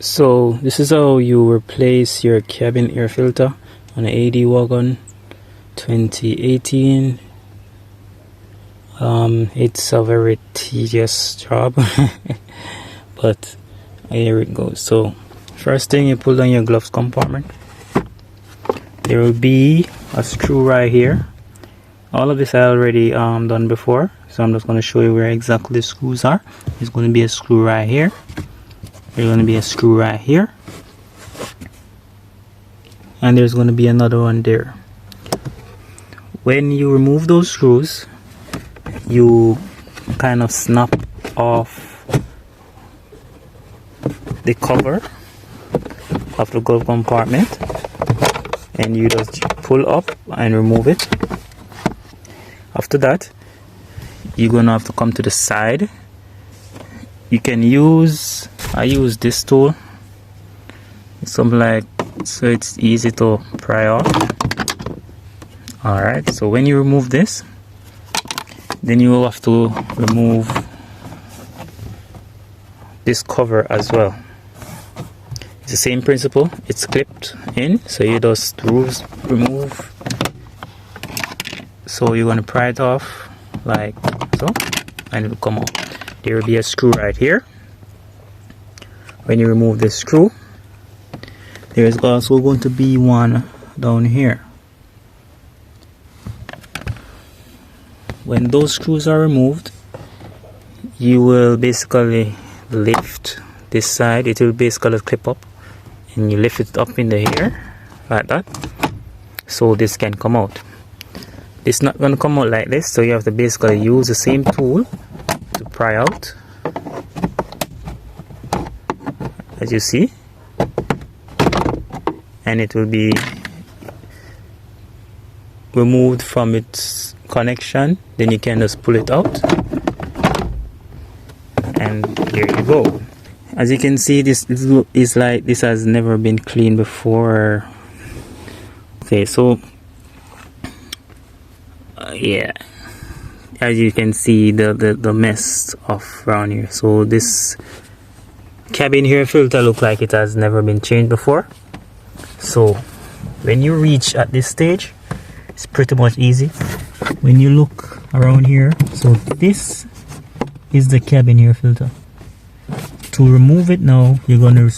So this is how you replace your cabin air filter on an AD Wagon 2018. It's a very tedious job, but here it goes. So first thing, you pull down your gloves compartment. There will be a screw right here. All of this I already done before, so I'm just going to show you where exactly the screws are. There's going to be a screw right here. There's going to be a screw right here, and there's going to be another one there. When you remove those screws, you kind of snap off the cover of the glove compartment, and you just pull up and remove it. After that, you're gonna have to come to the side. You can use, I use this tool, something like, so it's easy to pry off. Alright, so when you remove this, then you will have to remove this cover as well. It's the same principle, it's clipped in, so you just remove. So you're going to pry it off like so, and it will come out. There will be a screw right here. When you remove this screw, there is also going to be one down here. When those screws are removed, you will basically lift this side. It will basically clip up, and you lift it up in the air like that, so this can come out. It's not going to come out like this, so you have to basically use the same tool to pry out, as you see, and it will be removed from its connection. Then you can just pull it out, and there you go. As you can see, this is like this has never been cleaned before. Okay, so yeah, as you can see, the mess of around here. So this cabin air filter look like it has never been changed before. So when you reach at this stage, it's pretty much easy. When you look around here, so this is the cabin air filter. To remove it now, you're going to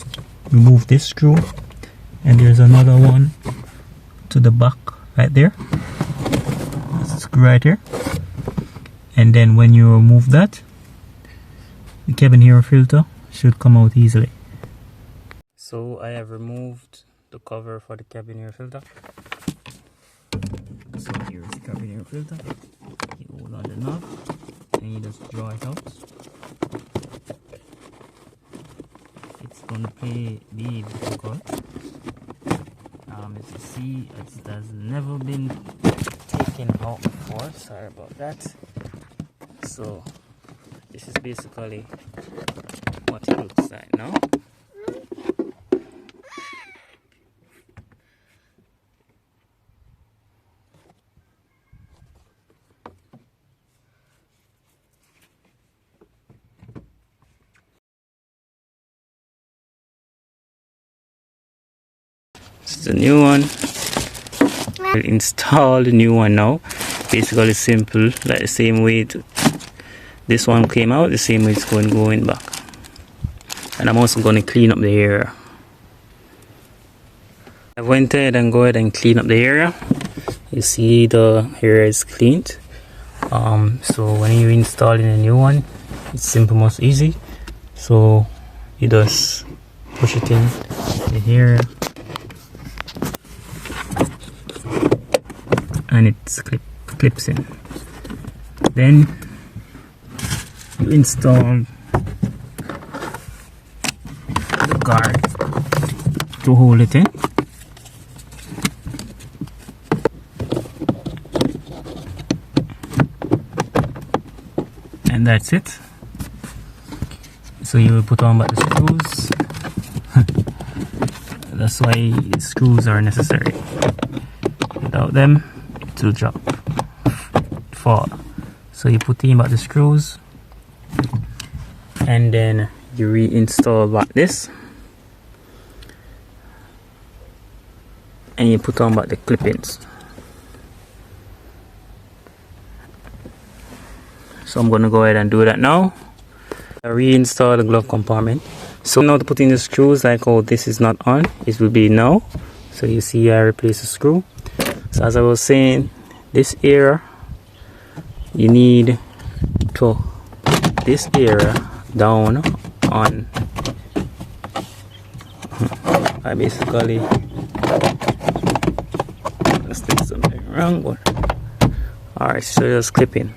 remove this screw, and there's another one to the back right there. Screw right here, and then when you remove that, the cabin air filter should come out easily. So I have removed the cover for the cabin air filter. So here's the cabin air filter. You hold on the knob and you just draw it out. It's gonna be difficult. As you see, it has never been taken out before. Sorry about that. So this is basically what it looks like now. This is the new one. We'll install the new one now. Basically simple, like the same way this one came out, the same way it's going back. And I'm also going to clean up the area. I went ahead and clean up the area. You see the area is cleaned. So when you're installing a new one, it's simple, most easy. So you just push it in the area, and it clips in. Then you install the guard to hold it in. And that's it. So you will put on back the screws. That's why screws are necessary. Without them, it will fall. So you put in back the screws, and then you reinstall back this. and you put on back the clip-ins. So I'm going to go ahead and do that now. I reinstall the glove compartment. So now to put in the screws, like, oh, this is not on, it will be no. So you see I replace the screw. So as I was saying, this area, you need to put this area down on. I basically, let's do something wrong, but alright, so just clipping.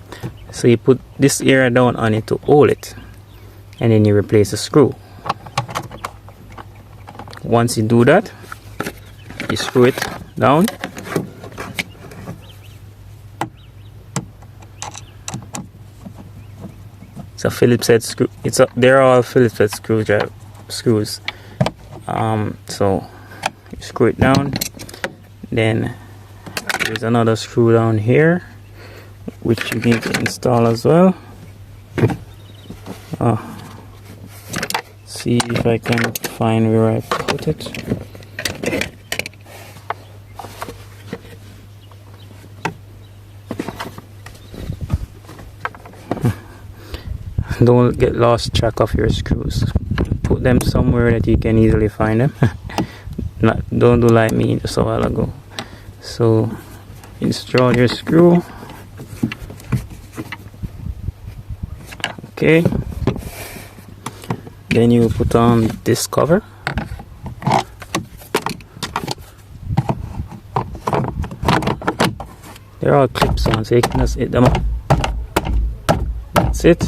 So you put this area down on it to hold it, and then you replace the screw. Once you do that, you screw it down. It's a Phillips head screw. They're all Phillips head screws. So you screw it down. Then there's another screw down here, which you need to install as well. See if I can find where I put it. Don't get lost track of your screws. Put them somewhere that you can easily find them. Don't do like me just a while ago. So install your screw. Okay. Then you put on this cover. They're all clips on, so you can just hit them up. That's it.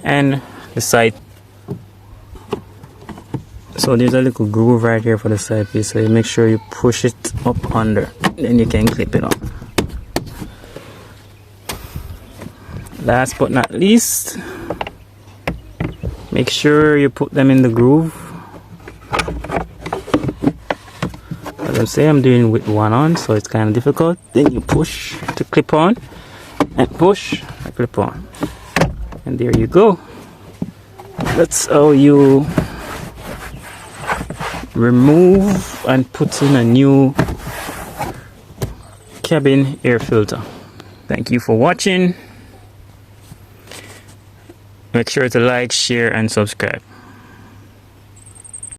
And the side. So there's a little groove right here for the side piece, so you make sure you push it up under, then you can clip it on. Last but not least, make sure you put them in the groove. As I say, I'm doing with one on, so it's kind of difficult. Then you push to clip on, and push to clip on, and there you go. That's how you remove and put in a new cabin air filter. Thank you for watching. Make sure to like, share, and subscribe.